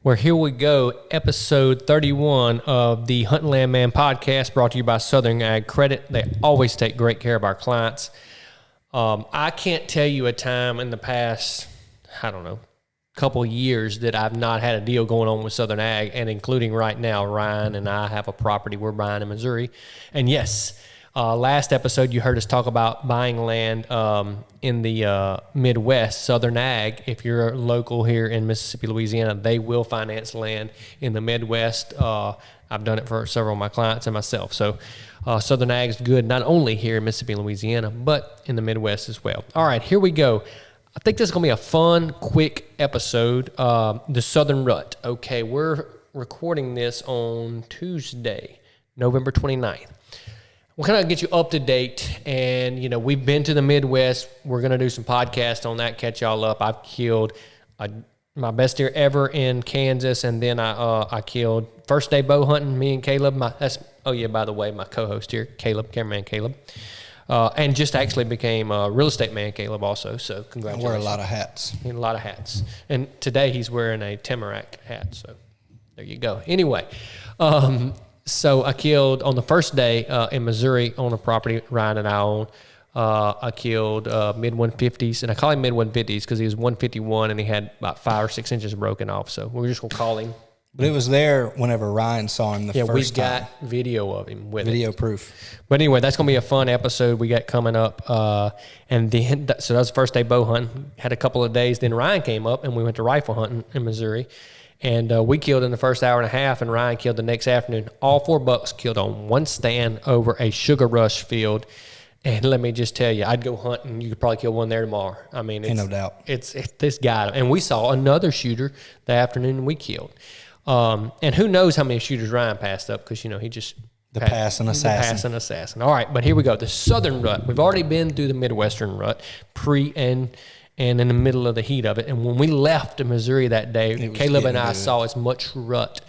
Where here we go, episode 31 of the Hunting Land Man podcast, brought to you by Southern Ag Credit. They always take great care of our clients. I can't tell you a time in the past, couple of years that I've not had a deal going on with Southern Ag, and including right now, Ryan and I have a property we're buying in Missouri. And yes, last episode you heard us talk about buying land in the Midwest. Southern Ag, if you're local here in Mississippi, Louisiana, they will finance land in the Midwest. I've done it for several of my clients and myself. So Southern Ag is good not only here in Mississippi and Louisiana, but in the Midwest as well. All right, here we go. I think this is going to be a fun, quick episode. The Southern Rut. Okay, we're recording this on Tuesday, November 29th. We'll kind of get you up to date, and, we've been to the Midwest. We're going to do some podcasts on that, catch y'all up. I've killed my best deer ever in Kansas, and then I killed first day bow hunting, me and Caleb. By the way, my co-host here, Caleb, cameraman Caleb. And just actually became a real estate man, Caleb, also. So congratulations. I wear a lot of hats. A lot of hats. And today he's wearing a Tamarack hat. So there you go. Anyway, so I killed on the first day in Missouri on a property Ryan and I own. I killed mid-150s. And I call him mid-150s because he was 151 and he had about 5 or 6 inches broken off. So we're just going to call him. But it was there whenever Ryan saw him the first time. Yeah, we've got video of him with video proof. But anyway, that's going to be a fun episode we got coming up. And then, so that was the first day bow hunting. Had a couple of days. Then Ryan came up and we went to rifle hunting in Missouri. And we killed in the first hour and a half, and Ryan killed the next afternoon. All 4 bucks killed on one stand over a sugar rush field. And let me just tell you, I'd go hunting. You could probably kill one there tomorrow. I mean, no doubt. It's this guy. And we saw another shooter the afternoon we killed. And who knows how many shooters Ryan passed up, because, he just... The passing assassin. All right, but here we go. The Southern Rut. We've already been through the Midwestern Rut, pre and in the middle of the heat of it. And when we left Missouri that day, Caleb and I saw as much rut.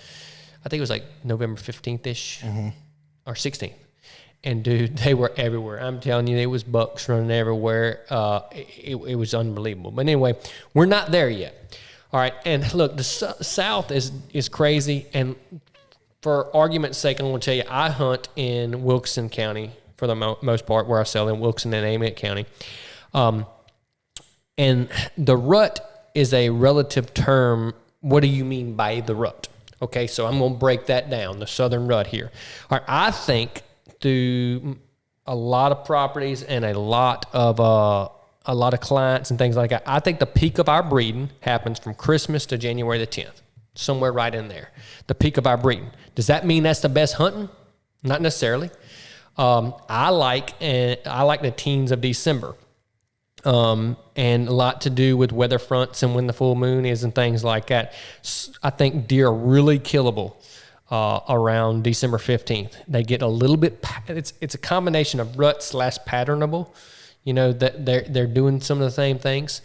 I think it was like November 15th-ish or 16th. And, dude, they were everywhere. I'm telling you, it was bucks running everywhere. It was unbelievable. But anyway, we're not there yet. All right, and look, the South is crazy, and for argument's sake, I'm going to tell you, I hunt in Wilkeston County for the most part, where I sell in Wilkeston and Amite County. And the rut is a relative term. What do you mean by the rut? Okay, so I'm going to break that down, the Southern Rut here. All right, I think through a lot of properties and a lot of clients and things like that, I think the peak of our breeding happens from Christmas to January the 10th, somewhere right in there. The peak of our breeding. Does that mean that's the best hunting? Not necessarily. I like the teens of December, and a lot to do with weather fronts and when the full moon is and things like that. I think deer are really killable around December 15th. They get a little bit. It's a combination of rut / patternable. That they're doing some of the same things.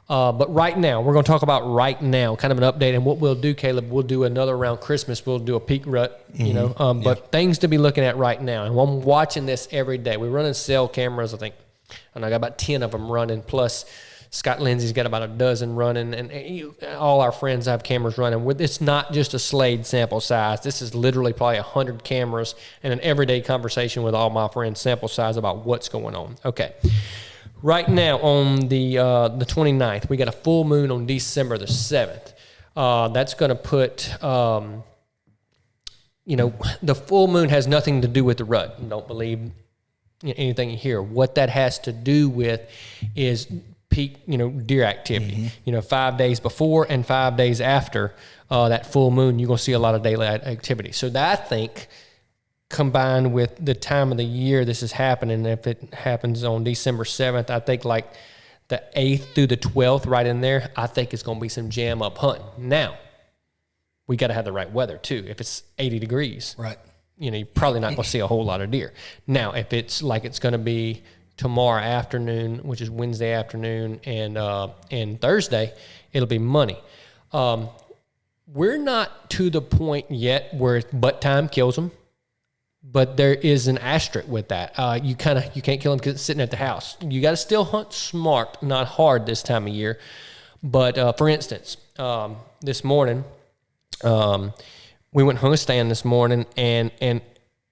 But right now, we're going to talk about right now, kind of an update. And what we'll do, Caleb, we'll do another around Christmas. We'll do a peak rut, but things to be looking at right now. And I'm watching this every day. We're running cell cameras, I got about 10 of them running, plus Scott Lindsay's got about a dozen running, and all our friends have cameras running. It's not just a Slade sample size. This is literally probably 100 cameras and an everyday conversation with all my friends, sample size about what's going on. Okay. Right now on the 29th, we got a full moon on December the 7th. That's going to put, the full moon has nothing to do with the rut. Don't believe anything you hear. What that has to do with is peak, deer activity. 5 days before and 5 days after that full moon, you're going to see a lot of daylight activity. So that, I think, combined with the time of the year this is happening, if it happens on December 7th, I think like the 8th through the 12th right in there, I think it's going to be some jam up hunting. Now, we got to have the right weather too. If it's 80 degrees, right, you're probably not going to see a whole lot of deer. Now, if it's like it's going to be tomorrow afternoon, which is Wednesday afternoon, and Thursday, it'll be money. We're not to the point yet where butt time kills them. But there is an asterisk with that. You can't kill them because it's sitting at the house. You got to still hunt smart, not hard this time of year. But for instance, this morning We went and hung a stand this morning, and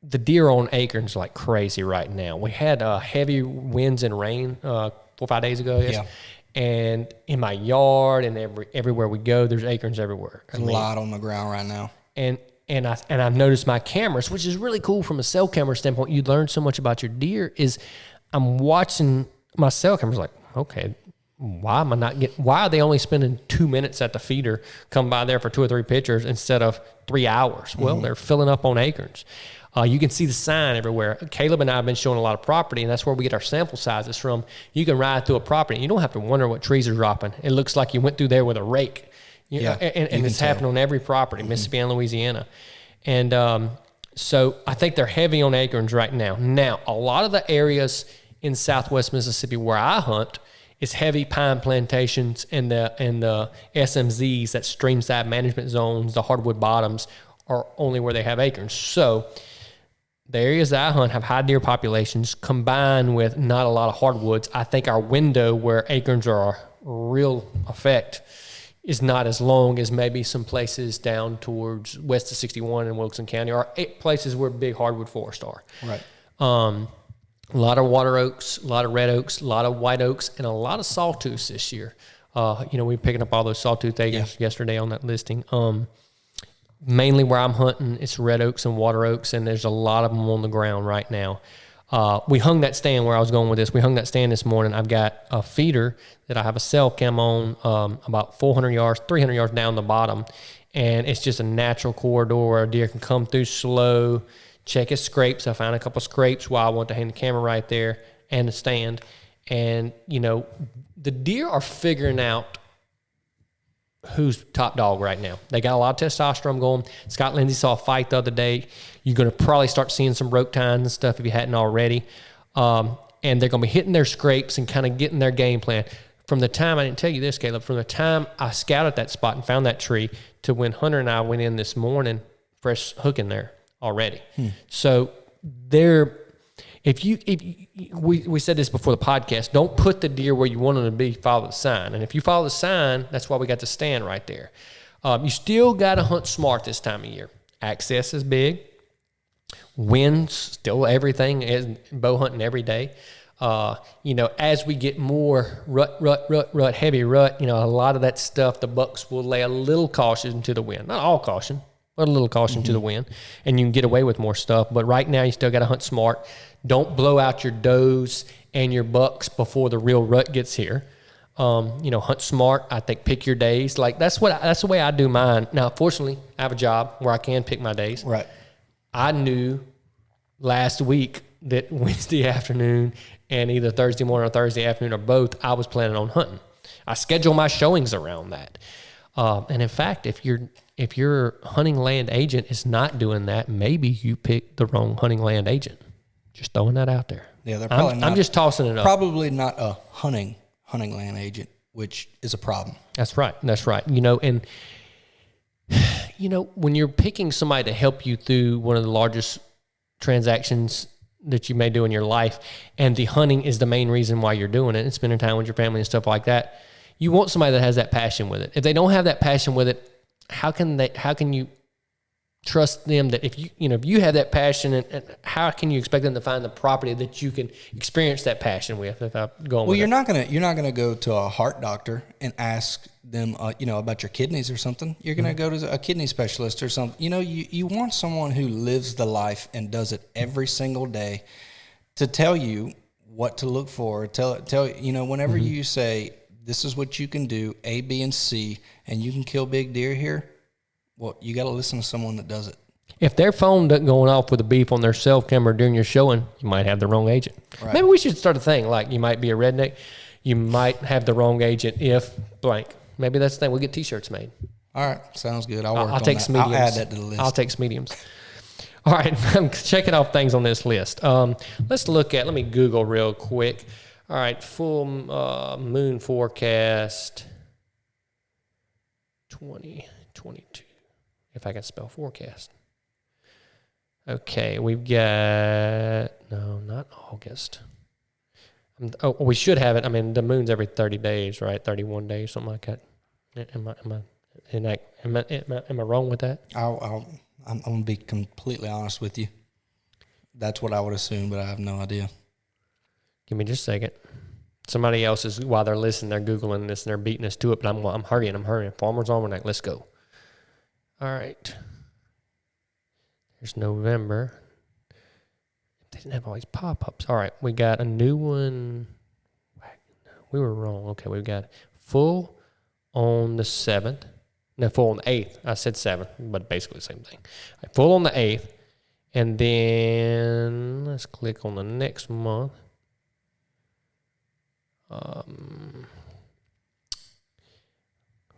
the deer on Acorn's like crazy right now. We had heavy winds and rain 4 or 5 days ago. Yes. Yeah. And in my yard and everywhere we go, there's acorns everywhere. There's a lot on the ground right now. And I've noticed my cameras, which is really cool from a cell camera standpoint. You learn so much about your deer. Is I'm watching my cell cameras like, okay, why are they only spending 2 minutes at the feeder, come by there for 2 or 3 pictures instead of 3 hours? Well, they're filling up on acorns. You can see the sign everywhere. Caleb and I have been showing a lot of property, and that's where we get our sample sizes from. You can ride through a property, and you don't have to wonder what trees are dropping. It looks like you went through there with a rake. And it's happening on every property, Mississippi and Louisiana. And so I think they're heavy on acorns right now. Now, a lot of the areas in southwest Mississippi where I hunt is heavy pine plantations and the SMZs, that streamside management zones, the hardwood bottoms, are only where they have acorns. So the areas that I hunt have high deer populations combined with not a lot of hardwoods. I think our window where acorns are a real effect is not as long as maybe some places down towards west of 61 in Wilson County, or places where big hardwood forests are. Right. A lot of water oaks, a lot of red oaks, a lot of white oaks, and a lot of sawtooths this year. We were picking up all those sawtooth acres yesterday on that listing. Mainly where I'm hunting, it's red oaks and water oaks, and there's a lot of them on the ground right now. We hung that stand where I was going with this. We hung that stand this morning. I've got a feeder that I have a cell cam on about 400 yards, 300 yards down the bottom, and it's just a natural corridor where a deer can come through slow, check his scrapes. I found a couple scrapes while I want to hang the camera right there and the stand. And, the deer are figuring out who's top dog right now. They got a lot of testosterone going. Scott Lindsay saw a fight the other day. You're going to probably start seeing some broke tines and stuff if you hadn't already. And they're going to be hitting their scrapes and kind of getting their game plan. From the time, I didn't tell you this, Caleb, from the time I scouted that spot and found that tree to when Hunter and I went in this morning, fresh hooking there already. So we said this before the podcast, don't put the deer where you want them to be, follow the sign. And if you follow the sign, that's why we got the stand right there. You still got to hunt smart this time of year. Access is big. Winds, still everything, is bow hunting every day. As we get more heavy rut, a lot of that stuff, the bucks will lay a little caution to the wind. Not all caution, but a little caution to the wind. And you can get away with more stuff. But right now, you still got to hunt smart. Don't blow out your does and your bucks before the real rut gets here. Hunt smart. I think pick your days. Like that's the way I do mine. Now, fortunately, I have a job where I can pick my days. Right. I knew last week that Wednesday afternoon and either Thursday morning or Thursday afternoon or both, I was planning on hunting. I schedule my showings around that. And in fact, if your hunting land agent is not doing that, maybe you picked the wrong hunting land agent. Just throwing that out there. Yeah, they're probably not. I'm just tossing it up. Probably not a hunting land agent, which is a problem. That's right. When you're picking somebody to help you through one of the largest transactions that you may do in your life, and the hunting is the main reason why you're doing it, and spending time with your family and stuff like that, you want somebody that has that passion with it. If they don't have that passion with it, how can you trust them that if you have that passion, and how can you expect them to find the property that you can experience that passion with? You're not gonna go to a heart doctor and ask them about your kidneys or something. You're gonna go to a kidney specialist or something. You want someone who lives the life and does it every single day to tell you what to look for. Tell whenever you say this is what you can do, A, B, and C, and you can kill big deer here. Well, you got to listen to someone that does it. If their phone doesn't going off with a beep on their cell camera during your showing, you might have the wrong agent. Right. Maybe we should start a thing like you might be a redneck. You might have the wrong agent if blank. Maybe that's the thing. We'll get T-shirts made. All right. Sounds good. I'll take some mediums. I'll add that to the list. I'll take some mediums. All right. I'm checking off things on this list. Let me Google real quick. All right. Full moon forecast 2022. If I can spell forecast. Okay, we've got, no, not August. We should have it. I mean, the moon's every 30 days, right? 31 days, something like that. Am And am I wrong with that? I'm going to be completely honest with you. That's what I would assume, but I have no idea. Give me just a second. Somebody else is, while they're listening, they're Googling this and they're beating us to it, but I'm hurrying. Farmer's Almanac, let's go. All right. There's November. They didn't have all these pop-ups. All right, we got a new one. We were wrong. Okay, we've got full on the 7th. No, full on the 8th. I said 7th, but basically the same thing. All right, full on the 8th. And then let's click on the next month.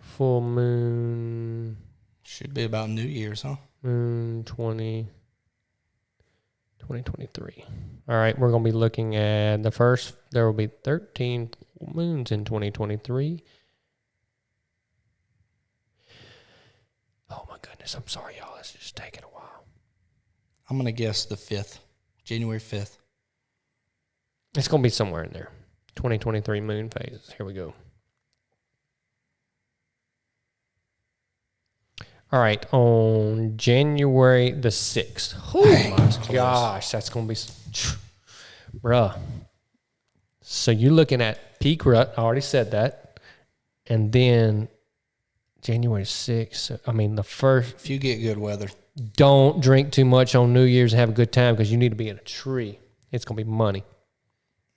Full moon. Should be about New Year's, huh? Moon 2023. All right, we're going to be looking at the first. There will be 13 moons in 2023. Oh, my goodness. I'm sorry, y'all. It's just taking a while. I'm going to guess the 5th, January 5th. It's going to be somewhere in there. 2023 moon phases. Here we go. All right, on January the 6th. Oh, my gosh, that's going to be... Bruh. So you're looking at peak rut. I already said that. And then January 6th. I mean, the first... If you get good weather. Don't drink too much on New Year's and have a good time because you need to be in a tree. It's going to be money.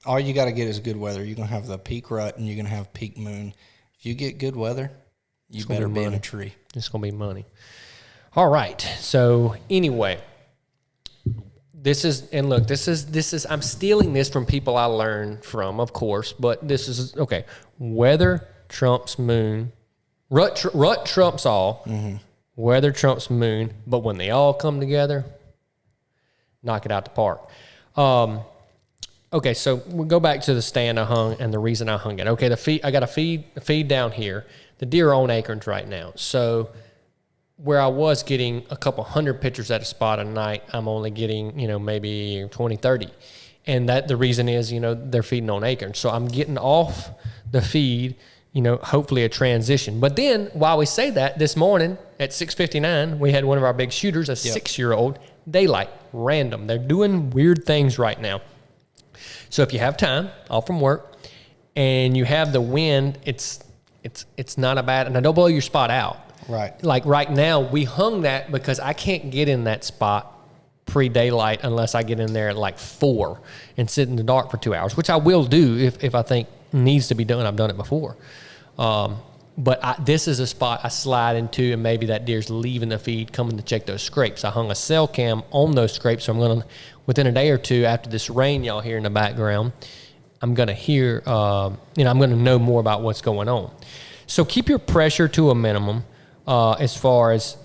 All you got to get is good weather. You're going to have the peak rut and you're going to have peak moon. If you get good weather, you better be in a tree. It's going to be money. All right. So anyway, this is, I'm stealing this from people I learned from, of course, but this is, okay. Weather trumps moon. Rut trumps all. Mm-hmm. Weather trumps moon. But when they all come together, knock it out the park. Okay, so we'll go back to the stand I hung and the reason I hung it. Okay, I got a feed down here. The deer are on acorns right now. So where I was getting a couple hundred pictures at a spot a night, I'm only getting, maybe 20, 30. And the reason is, they're feeding on acorns. So I'm getting off the feed, hopefully a transition. But then while we say that, this morning at 6:59, we had one of our big shooters, a 6-year-old, daylight, random. They're doing weird things right now. So if you have time off from work and you have the wind, it's not a bad, and I don't blow your spot out. Right. Like right now, we hung that because I can't get in that spot pre-daylight unless I get in there at like 4 and sit in the dark for 2 hours, which I will do if I think needs to be done. I've done it before. But this is a spot I slide into, and maybe that deer's leaving the feed, coming to check those scrapes. I hung a cell cam on those scrapes, so I'm going to, within a day or two after this rain y'all hear in the background, I'm going to hear, I'm going to know more about what's going on. So keep your pressure to a minimum as far as,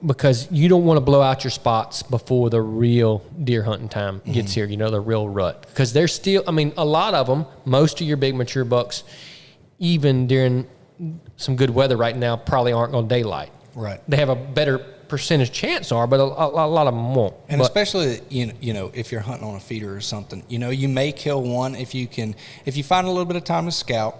because you don't want to blow out your spots before the real deer hunting time gets here, the real rut. Because there's still, a lot of them, most of your big mature bucks, even during some good weather right now, probably aren't going to daylight. Right. They have a better percentage chance are, but a lot of them won't. And especially, if you're hunting on a feeder or something, you may kill one if you find a little bit of time to scout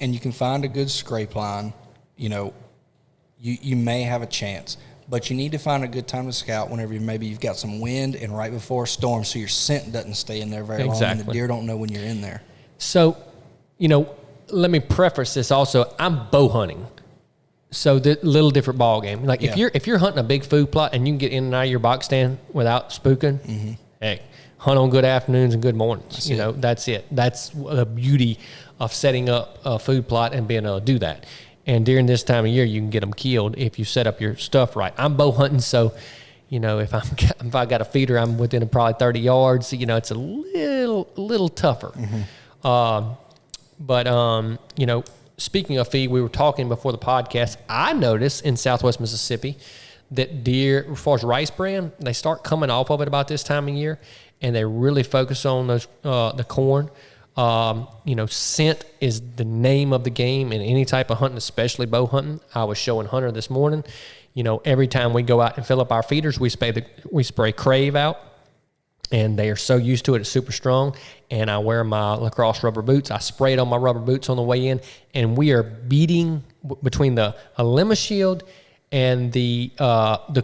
and you can find a good scrape line, you may have a chance. But you need to find a good time to scout whenever maybe you've got some wind and right before a storm, so your scent doesn't stay in there very long and the deer don't know when you're in there. So, let me preface this also. I'm bow hunting. So the little different ball game. Like if you're hunting a big food plot and you can get in and out of your box stand without spooking, hey, hunt on good afternoons and good mornings. That's it. That's the beauty of setting up a food plot and being able to do that. And during this time of year, you can get them killed if you set up your stuff right. I'm bow hunting, so if I got a feeder, I'm within probably 30 yards. It's a little tougher. But speaking of feed, we were talking before the podcast. I noticed in Southwest Mississippi that deer, as far as rice bran, they start coming off of it about this time of year, and they really focus on those the corn. Scent is the name of the game in any type of hunting, especially bow hunting. I was showing Hunter this morning. Every time we go out and fill up our feeders, we spray Crave out. And they are so used to it, it's super strong. And I wear my lacrosse rubber boots. I sprayed on my rubber boots on the way in, and we are beating between the Alema Shield and the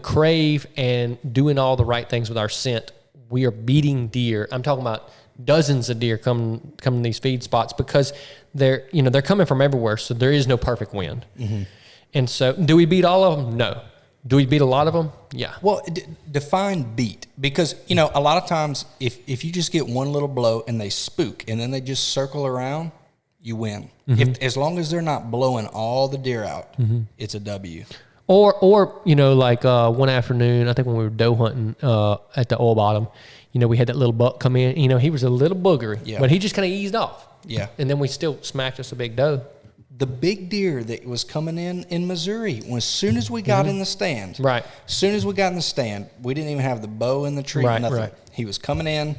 Crave and doing all the right things with our scent, we are beating deer. I'm talking about dozens of deer coming to these feed spots because they're coming from everywhere, so there is no perfect wind. Mm-hmm. And so, do we beat all of them? No. Do we beat a lot of them? Yeah. Well, define beat, because a lot of times if you just get one little blow and they spook and then they just circle around, you win. Mm-hmm. As long as they're not blowing all the deer out, mm-hmm. it's a W. Or like one afternoon, I think when we were doe hunting at the oil bottom, we had that little buck come in. He was a little boogery, but he just kind of eased off. Yeah. And then we still smacked us a big doe. The big deer that was coming in Missouri, as soon as we got in the stand, right? As soon as we got in the stand, we didn't even have the bow in the tree, nothing. Right. He was coming in.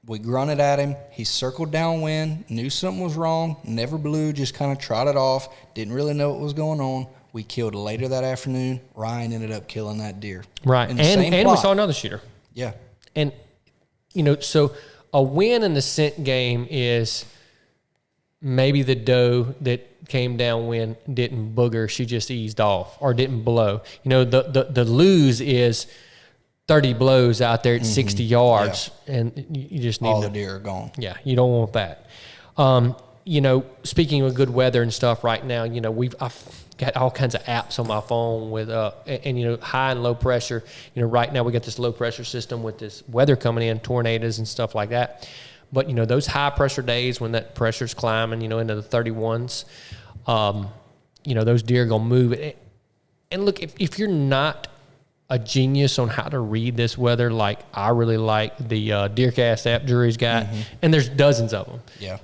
We grunted at him. He circled downwind, knew something was wrong, never blew, just kind of trotted off, didn't really know what was going on. We killed later that afternoon. Ryan ended up killing that deer. Right. And we saw another shooter. Yeah. And, so a win in the scent game is maybe the doe that came downwind didn't booger, she just eased off or didn't blow. The lose is 30 blows out there at 60 yards, and you just need all the deer are gone. Yeah, you don't want that. Speaking of good weather and stuff right now, I've got all kinds of apps on my phone with high and low pressure. Right now we got this low pressure system with this weather coming in, tornadoes and stuff like that. But, those high pressure days when that pressure's climbing, into the 31s, those deer are going to move. And look, if you're not a genius on how to read this weather, like I really like the DeerCast app Drury's got, and there's dozens of them. Yeah.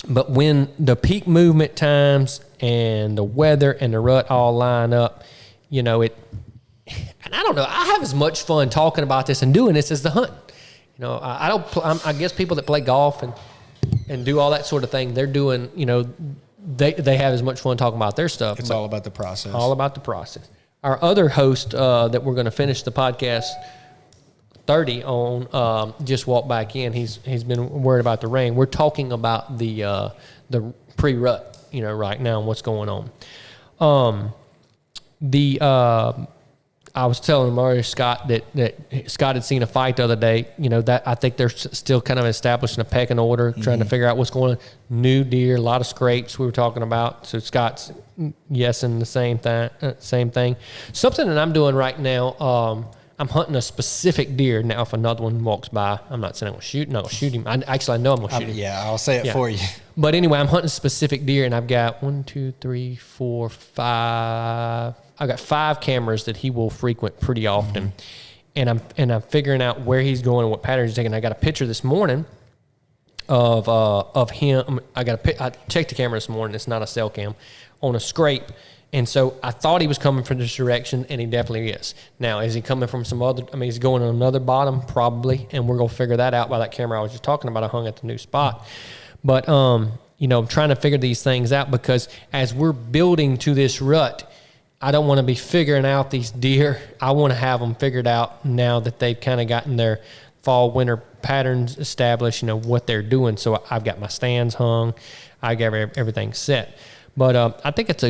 But when the peak movement times and the weather and the rut all line up, and I don't know, I have as much fun talking about this and doing this as the hunt. I guess people that play golf and do all that sort of thing, they're doing, they have as much fun talking about their stuff. It's all about the process. All about the process. Our other host that we're going to finish the podcast 30 on just walked back in. He's been worried about the rain. We're talking about the pre-rut, right now and what's going on. I was telling Mario Scott that Scott had seen a fight the other day. That I think they're still kind of establishing a pecking order, trying to figure out what's going on. New deer, a lot of scrapes we were talking about. So Scott's yesing the same thing. Something that I'm doing right now, I'm hunting a specific deer. Now, if another one walks by, I'm not saying I'm going to shoot him. I know I'm going to shoot him. Yeah, I'll say it for you. But anyway, I'm hunting a specific deer, and I've got 1, 2, 3, 4, 5. I've got 5 cameras that he will frequent pretty often, and I'm figuring out where he's going and what patterns he's taking. I got a picture this morning of him. I checked the camera this morning. It's not a cell cam on a scrape, and so I thought he was coming from this direction, and he definitely is. Now, is he coming from some other? He's going on another bottom probably, and we're gonna figure that out by that camera I was just talking about. I hung at the new spot, but I'm trying to figure these things out because as we're building to this rut, I don't want to be figuring out these deer. I want to have them figured out now that they've kind of gotten their fall, winter patterns established, what they're doing. So I've got my stands hung. I got everything set. But I think it's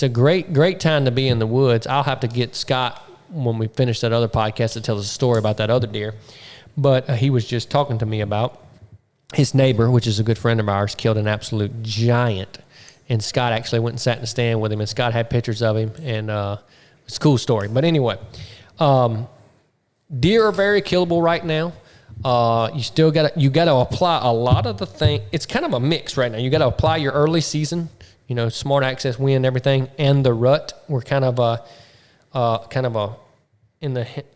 a great time to be in the woods. I'll have to get Scott when we finish that other podcast to tell us a story about that other deer. But he was just talking to me about his neighbor, which is a good friend of ours, killed an absolute giant. And Scott actually went and sat in the stand with him, and Scott had pictures of him, and it's a cool story. But anyway, deer are very killable right now. You still got to apply a lot of the thing. It's kind of a mix right now. You got to apply your early season, smart access, wind, everything, and the rut. We're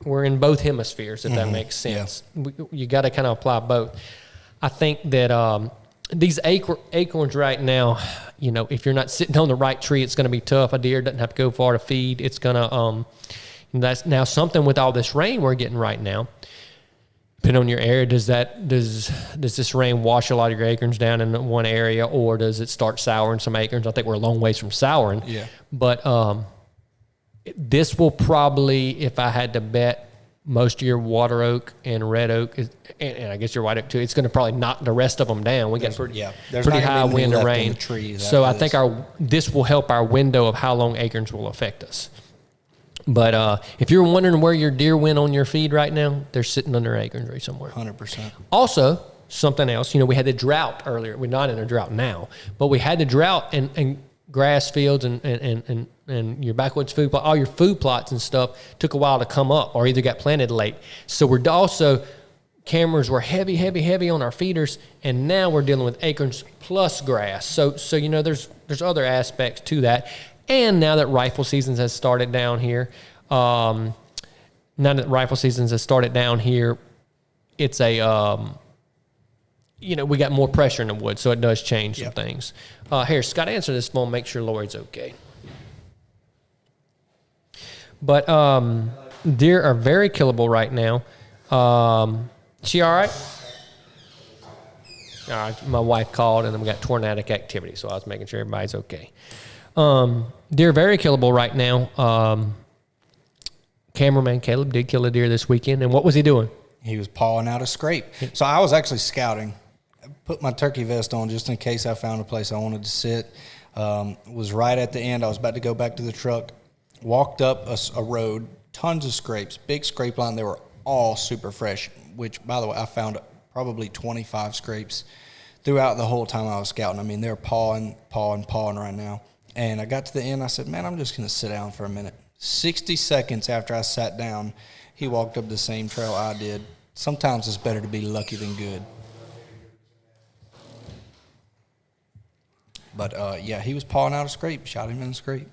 we're in both hemispheres, if that makes sense. Yeah. You got to kind of apply both. I think that these acorns right now, if you're not sitting on the right tree, it's going to be tough. A deer doesn't have to go far to feed. It's going to, that's now something with all this rain we're getting right now. Depending on your area, does this rain wash a lot of your acorns down in one area, or does it start souring some acorns? I think we're a long ways from souring. Yeah. But this will probably, if I had to bet, most of your water oak and red oak, and I guess your white oak too, it's going to probably knock the rest of them down. We got pretty high wind and rain. So I think this will help our window of how long acorns will affect us. But if you're wondering where your deer went on your feed right now, they're sitting under acorn tree somewhere. 100%. Also, something else, we had the drought earlier. We're not in a drought now, but we had the drought and grass fields and your backwoods food plot, all your food plots and stuff took a while to come up or either got planted late. So we're also, cameras were heavy on our feeders, and now we're dealing with acorns plus grass. So there's other aspects to that. And now that rifle seasons has started down here, it's we got more pressure in the woods, so it does change some things. Here, Scott, answer this phone. Make sure Lori's okay. But deer are very killable right now. She all right? All right, my wife called, and then we got tornadic activity, so I was making sure everybody's okay. Deer very killable right now. Cameraman Caleb did kill a deer this weekend, and what was he doing? He was pawing out a scrape. So I was actually scouting. Put my turkey vest on just in case I found a place I wanted to sit. Was right at the end. I was about to go back to the truck. Walked up a road, tons of scrapes, big scrape line. They were all super fresh, which, by the way, I found probably 25 scrapes throughout the whole time I was scouting. I mean, they're pawing right now. And I got to the end. I said, man, I'm just going to sit down for a minute. 60 seconds after I sat down, he walked up the same trail I did. Sometimes it's better to be lucky than good. But, he was pawing out a scrape, shot him in the scrape.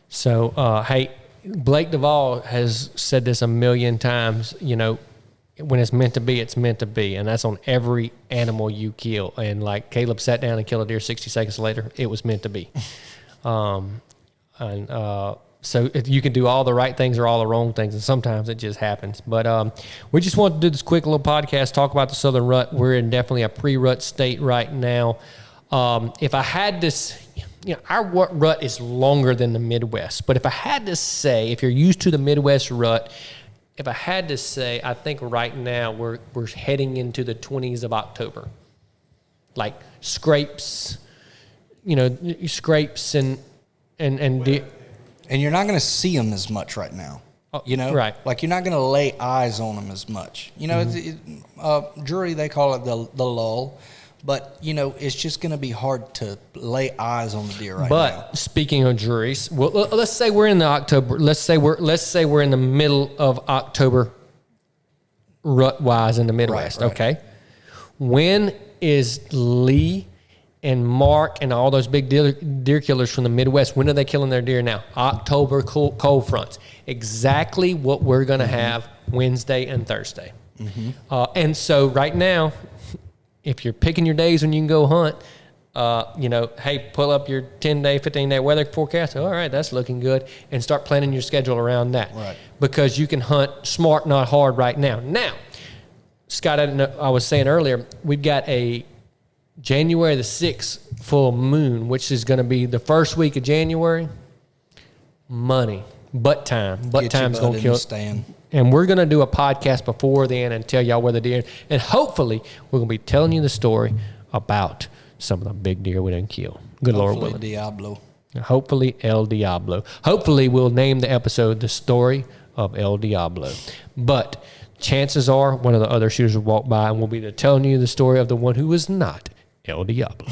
So, hey, Blake Duvall has said this a million times, when it's meant to be, it's meant to be. And that's on every animal you kill. And like Caleb sat down and killed a deer 60 seconds later, it was meant to be. So you can do all the right things or all the wrong things, and sometimes it just happens. But we just wanted to do this quick little podcast, talk about the Southern rut. We're in definitely a pre-rut state right now. If I had this, our rut is longer than the Midwest. But if I had to say, if you're used to the Midwest rut, if I had to say, I think right now we're heading into the 20s of October. Like scrapes, scrapes and you're not going to see them as much right now. Right. Like you're not going to lay eyes on them as much. Jury, they call it the lull. But, it's just going to be hard to lay eyes on the deer right now. But speaking of juries, well, let's say we're in the October. Let's say we're in the middle of October, rut-wise in the Midwest. Right. Okay. When is Lee and Mark and all those big deer killers from the Midwest? When are they killing their deer now? October cold fronts. Exactly what we're going to have Wednesday and Thursday. Mm-hmm. And so right now, if you're picking your days when you can go hunt, hey, pull up your 10-day, 15-day weather forecast. All right, that's looking good. And start planning your schedule around that. Right. Because you can hunt smart, not hard right now. Now, Scott, I was saying earlier, we've got a January the 6th full moon, which is going to be the first week of January. Money. Butt time. Butt time's going to kill it. And we're going to do a podcast before then and tell y'all where the deer, and hopefully we're going to be telling you the story about some of the big deer we didn't kill. Good Lord willing. Hopefully El Diablo. Hopefully we'll name the episode The Story of El Diablo. But chances are one of the other shooters will walk by and we'll be telling you the story of the one who was not El Diablo.